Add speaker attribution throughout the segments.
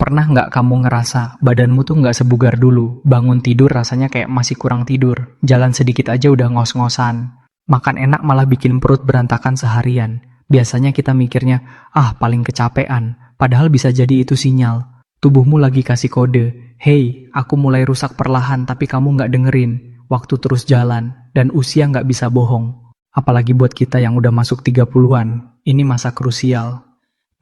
Speaker 1: Pernah nggak kamu ngerasa badanmu tuh nggak sebugar dulu, bangun tidur rasanya kayak masih kurang tidur, jalan sedikit aja udah ngos-ngosan, makan enak malah bikin perut berantakan seharian. Biasanya kita mikirnya, paling kecapean, padahal bisa jadi itu sinyal. Tubuhmu lagi kasih kode, hey, aku mulai rusak perlahan tapi kamu nggak dengerin, waktu terus jalan, dan usia nggak bisa bohong. Apalagi buat kita yang udah masuk 30-an, ini masa krusial.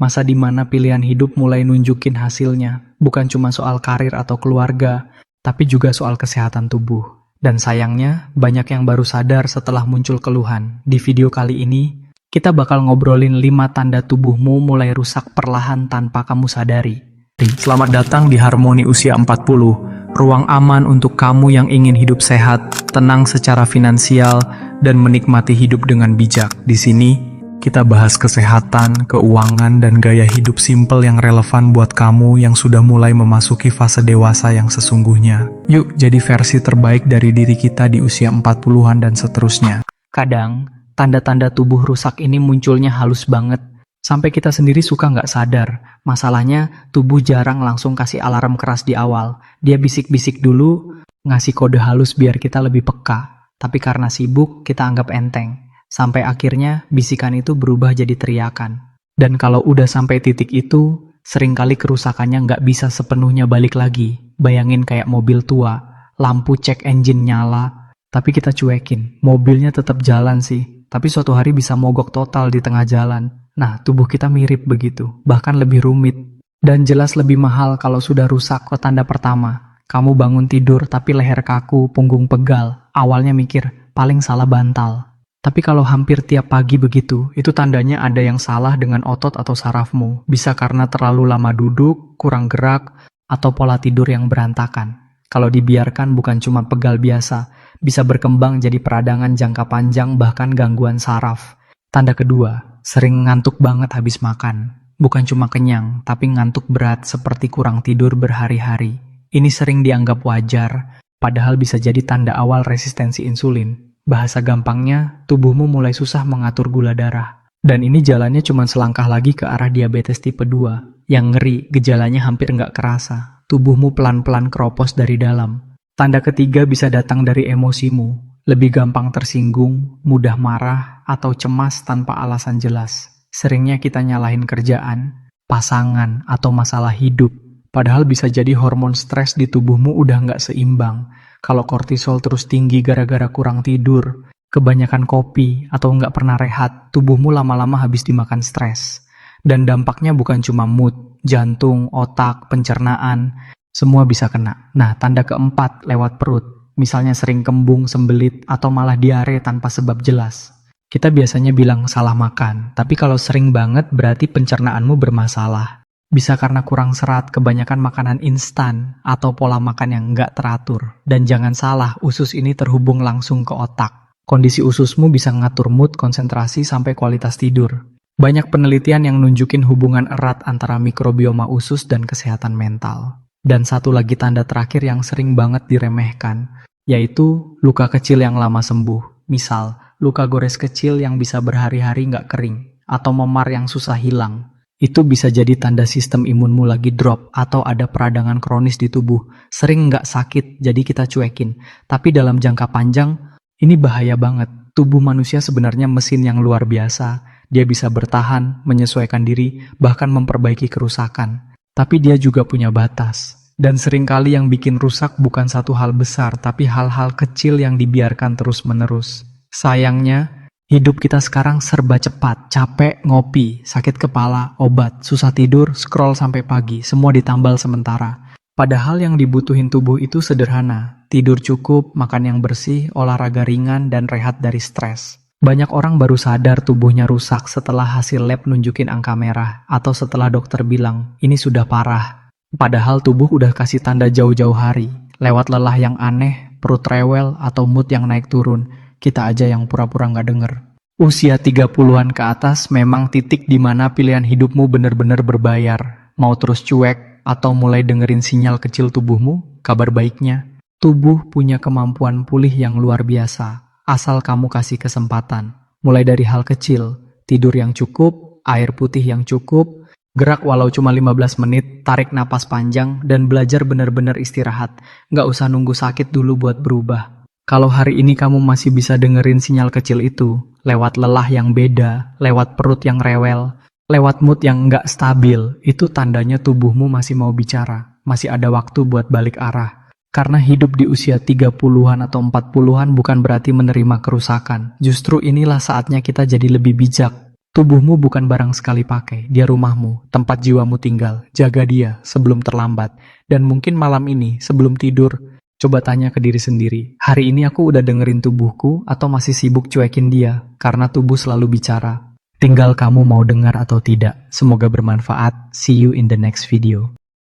Speaker 1: Masa dimana pilihan hidup mulai nunjukin hasilnya, bukan cuma soal karir atau keluarga, tapi juga soal kesehatan tubuh. Dan sayangnya, banyak yang baru sadar setelah muncul keluhan. Di video kali ini, kita bakal ngobrolin 5 tanda tubuhmu mulai rusak perlahan tanpa kamu sadari. Selamat datang di Harmoni Usia 40, ruang aman untuk kamu yang ingin hidup sehat, tenang secara finansial, dan menikmati hidup dengan bijak. Di sini, kita bahas kesehatan, keuangan, dan gaya hidup simpel yang relevan buat kamu yang sudah mulai memasuki fase dewasa yang sesungguhnya. Yuk jadi versi terbaik dari diri kita di usia 40-an dan seterusnya. Kadang, tanda-tanda tubuh rusak ini munculnya halus banget, sampai kita sendiri suka nggak sadar. Masalahnya, tubuh jarang langsung kasih alarm keras di awal. Dia bisik-bisik dulu, ngasih kode halus biar kita lebih peka. Tapi karena sibuk, kita anggap enteng. Sampai akhirnya bisikan itu berubah jadi teriakan. Dan kalau udah sampai titik itu, seringkali kerusakannya nggak bisa sepenuhnya balik lagi. Bayangin kayak mobil tua, lampu cek engine nyala, tapi kita cuekin. Mobilnya tetap jalan sih, tapi suatu hari bisa mogok total di tengah jalan. Nah, tubuh kita mirip begitu, bahkan lebih rumit. Dan jelas lebih mahal kalau sudah rusak ke tanda pertama. Kamu bangun tidur tapi leher kaku, punggung pegal. Awalnya mikir, paling salah bantal. Tapi kalau hampir tiap pagi begitu, itu tandanya ada yang salah dengan otot atau sarafmu. Bisa karena terlalu lama duduk, kurang gerak, atau pola tidur yang berantakan. Kalau dibiarkan bukan cuma pegal biasa, bisa berkembang jadi peradangan jangka panjang bahkan gangguan saraf. Tanda kedua, sering ngantuk banget habis makan. Bukan cuma kenyang, tapi ngantuk berat seperti kurang tidur berhari-hari. Ini sering dianggap wajar, padahal bisa jadi tanda awal resistensi insulin. Bahasa gampangnya, tubuhmu mulai susah mengatur gula darah. Dan ini jalannya cuma selangkah lagi ke arah diabetes tipe 2. Yang ngeri, gejalanya hampir nggak kerasa. Tubuhmu pelan-pelan keropos dari dalam. Tanda ketiga bisa datang dari emosimu. Lebih gampang tersinggung, mudah marah, atau cemas tanpa alasan jelas. Seringnya kita nyalahin kerjaan, pasangan, atau masalah hidup. Padahal bisa jadi hormon stres di tubuhmu udah nggak seimbang. Kalau kortisol terus tinggi gara-gara kurang tidur, kebanyakan kopi, atau nggak pernah rehat, tubuhmu lama-lama habis dimakan stres. Dan dampaknya bukan cuma mood, jantung, otak, pencernaan, semua bisa kena. Nah, tanda keempat lewat perut. Misalnya sering kembung, sembelit, atau malah diare tanpa sebab jelas. Kita biasanya bilang salah makan, tapi kalau sering banget berarti pencernaanmu bermasalah. Bisa karena kurang serat, kebanyakan makanan instan, atau pola makan yang nggak teratur. Dan jangan salah, usus ini terhubung langsung ke otak. Kondisi ususmu bisa ngatur mood, konsentrasi, sampai kualitas tidur. Banyak penelitian yang nunjukin hubungan erat antara mikrobioma usus dan kesehatan mental. Dan satu lagi tanda terakhir yang sering banget diremehkan, yaitu luka kecil yang lama sembuh. Misal, luka gores kecil yang bisa berhari-hari nggak kering, atau memar yang susah hilang. Itu bisa jadi tanda sistem imunmu lagi drop atau ada peradangan kronis di tubuh. Sering nggak sakit, jadi kita cuekin. Tapi dalam jangka panjang, ini bahaya banget. Tubuh manusia sebenarnya mesin yang luar biasa. Dia bisa bertahan, menyesuaikan diri, bahkan memperbaiki kerusakan. Tapi dia juga punya batas. Dan seringkali yang bikin rusak bukan satu hal besar, tapi hal-hal kecil yang dibiarkan terus-menerus. Sayangnya, hidup kita sekarang serba cepat, capek, ngopi, sakit kepala, obat, susah tidur, scroll sampai pagi, semua ditambal sementara. Padahal yang dibutuhin tubuh itu sederhana, tidur cukup, makan yang bersih, olahraga ringan, dan rehat dari stres. Banyak orang baru sadar tubuhnya rusak setelah hasil lab nunjukin angka merah, atau setelah dokter bilang, ini sudah parah. Padahal tubuh udah kasih tanda jauh-jauh hari, lewat lelah yang aneh, perut rewel, atau mood yang naik turun. Kita aja yang pura-pura nggak denger. Usia 30-an ke atas memang titik di mana pilihan hidupmu benar-benar berbayar. Mau terus cuek atau mulai dengerin sinyal kecil tubuhmu? Kabar baiknya, tubuh punya kemampuan pulih yang luar biasa, asal kamu kasih kesempatan. Mulai dari hal kecil, tidur yang cukup, air putih yang cukup, Gerak walau cuma 15 menit, tarik napas panjang, dan belajar benar-benar istirahat. Nggak usah nunggu sakit dulu buat berubah. Kalau hari ini kamu masih bisa dengerin sinyal kecil itu, lewat lelah yang beda, lewat perut yang rewel, lewat mood yang nggak stabil, itu tandanya tubuhmu masih mau bicara, masih ada waktu buat balik arah. Karena hidup di usia 30-an atau 40-an bukan berarti menerima kerusakan. Justru inilah saatnya kita jadi lebih bijak. Tubuhmu bukan barang sekali pakai, dia rumahmu, tempat jiwamu tinggal. Jaga dia sebelum terlambat. Dan mungkin malam ini, sebelum tidur, coba tanya ke diri sendiri, hari ini aku udah dengerin tubuhku atau masih sibuk cuekin dia? Karena tubuh selalu bicara. Tinggal kamu mau dengar atau tidak. Semoga bermanfaat. See you in the next video.